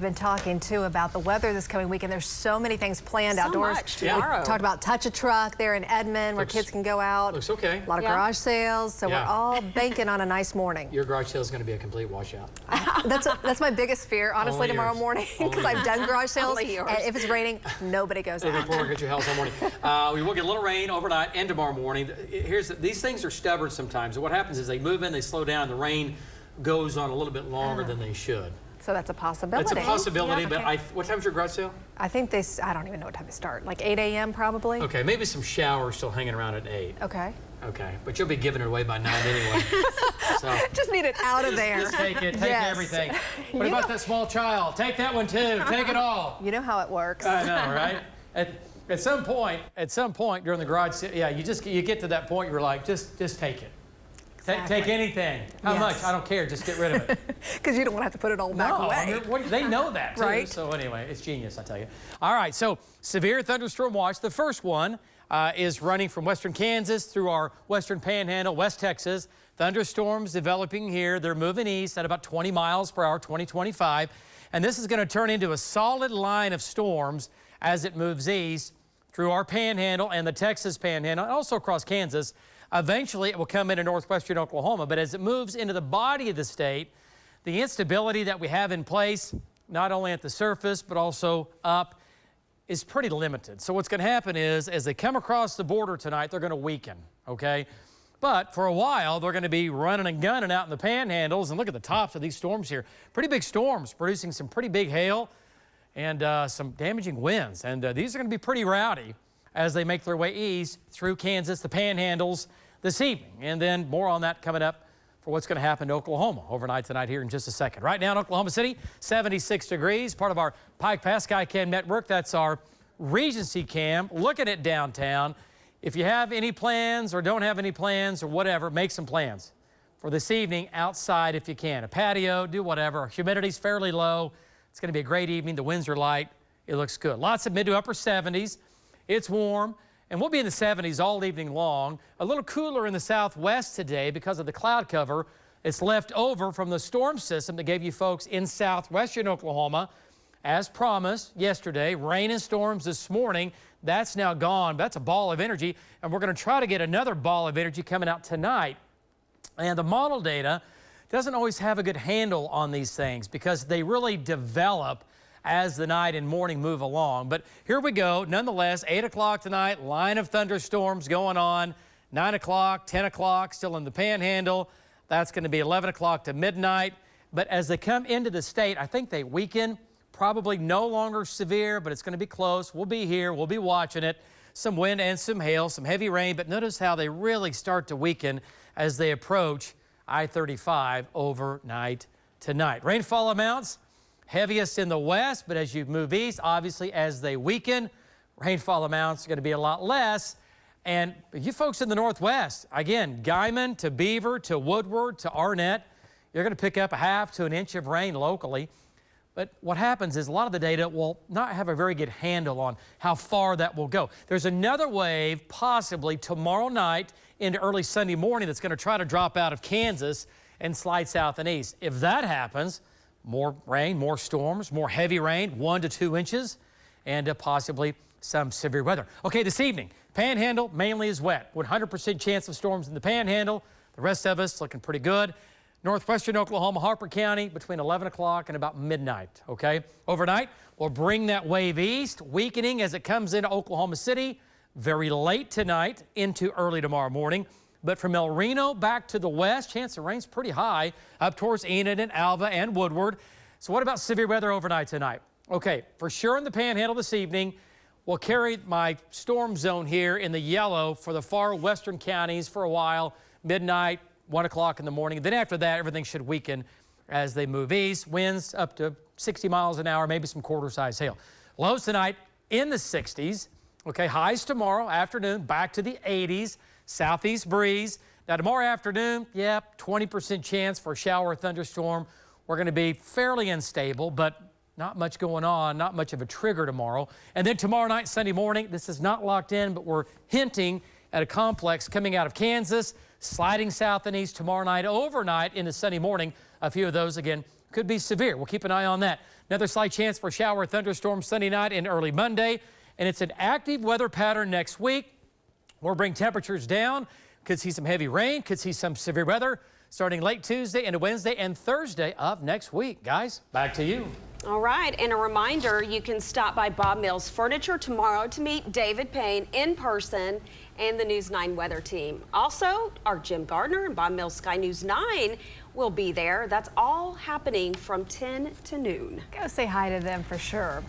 Been talking too about the weather this coming weekend. There's so many things planned outdoors. Much tomorrow. We talked about Touch a Truck there in Edmond where kids can go out. Looks okay. A lot of garage sales, so we're all banking on a nice morning. Your garage sale is going to be a complete washout. That's my biggest fear, honestly, Only tomorrow yours. morning, because I've done garage sales, Only yours. and if it's raining, nobody goes out. Before we get your house all morning. We will get a little rain overnight and tomorrow morning. These things are stubborn sometimes. What happens is they move in, they slow down, the rain goes on a little bit longer than they should. So that's a possibility. That's a possibility, but okay. what time's your garage sale? I think I don't even know what time they start, like 8 a.m. probably? Okay, maybe some showers still hanging around at 8. Okay. Okay, but you'll be giving it away by 9 anyway. So Just need it out of there. just take it, take everything. What about that small child? Take that one too, take it all. You know how it works. I know, right? At some point during the garage sale, yeah, you get to that point, you're like, just take it. Exactly. Take anything. How much? I don't care. Just get rid of it. Because you don't want to have to put it all back away. They know that, too. Right. So anyway, it's genius, I tell you. All right, so severe thunderstorm watch. The first one is running from western Kansas through our western panhandle, West Texas. Thunderstorms developing here. They're moving east at about 20 miles per hour, 20-25. And this is going to turn into a solid line of storms as it moves east through our panhandle and the Texas panhandle, and also across Kansas. Eventually, it will come into northwestern Oklahoma, but as it moves into the body of the state, the instability that we have in place, not only at the surface, but also up, is pretty limited. So what's going to happen is, as they come across the border tonight, they're going to weaken, okay? But for a while, they're going to be running and gunning out in the panhandles, and look at the tops of these storms here. Pretty big storms, producing some pretty big hail and some damaging winds. And these are going to be pretty rowdy as they make their way east through Kansas, the panhandles, this evening. And then more on that coming up for what's going to happen to Oklahoma overnight tonight here in just a second. Right now in Oklahoma City, 76 degrees, part of our Pike Pass Skycam network. That's our Regency cam looking at downtown. If you have any plans or don't have any plans or whatever, make some plans for this evening outside if you can. A patio, do whatever. Humidity's fairly low. It's going to be a great evening. The winds are light. It looks good. Lots of mid to upper 70s. It's warm, and we'll be in the 70s all evening long. A little cooler in the southwest today because of the cloud cover. It's left over from the storm system that gave you folks in southwestern Oklahoma. As promised yesterday, rain and storms this morning. That's now gone. That's a ball of energy, and we're going to try to get another ball of energy coming out tonight. And the model data doesn't always have a good handle on these things because they really develop as the night and morning move along. But here we go. Nonetheless, 8 o'clock tonight, line of thunderstorms going on. 9 o'clock, 10 o'clock, still in the panhandle. That's going to be 11 o'clock to midnight. But as they come into the state, I think they weaken. Probably no longer severe, but it's going to be close. We'll be here. We'll be watching it. Some wind and some hail, some heavy rain. But notice how they really start to weaken as they approach I-35 overnight tonight. Rainfall amounts, heaviest in the west, but as you move east, obviously as they weaken, rainfall amounts are going to be a lot less. And you folks in the northwest, again, Guyman to Beaver to Woodward to Arnett, you're going to pick up a half to an inch of rain locally. But what happens is a lot of the data will not have a very good handle on how far that will go. There's another wave possibly tomorrow night into early Sunday morning that's going to try to drop out of Kansas and slide south and east. If that happens, more rain, more storms, more heavy rain, 1 to 2 inches, and possibly some severe weather. Okay, this evening, panhandle mainly is wet. 100% chance of storms in the panhandle. The rest of us looking pretty good. Northwestern Oklahoma, Harper County, between 11 o'clock and about midnight, okay? Overnight, we'll bring that wave east, weakening as it comes into Oklahoma City very late tonight into early tomorrow morning. But from El Reno back to the west, chance of rain's pretty high up towards Enid and Alva and Woodward. So what about severe weather overnight tonight? Okay, for sure in the panhandle this evening, we'll carry my storm zone here in the yellow for the far western counties for a while, midnight, 1 o'clock in the morning. Then after that, everything should weaken as they move east. Winds up to 60 miles an hour, maybe some quarter-size hail. Lows tonight in the 60s. Okay, highs tomorrow afternoon, back to the 80s. Southeast breeze. Now tomorrow afternoon, 20% chance for a shower or thunderstorm. We're going to be fairly unstable, but not much going on, not much of a trigger tomorrow. And then tomorrow night, Sunday morning, this is not locked in, but we're hinting at a complex coming out of Kansas, sliding south and east tomorrow night, overnight into Sunday morning. A few of those, again, could be severe. We'll keep an eye on that. Another slight chance for shower thunderstorms Sunday night and early Monday. And it's an active weather pattern next week. We'll bring temperatures down. Could see some heavy rain, could see some severe weather starting late Tuesday into Wednesday and Thursday of next week. Guys, back to you. All right, and a reminder, you can stop by Bob Mills Furniture tomorrow to meet David Payne in person and the News 9 weather team. Also, our Jim Gardner and Bob Mills Sky News 9 will be there. That's all happening from 10 to noon. Go say hi to them for sure.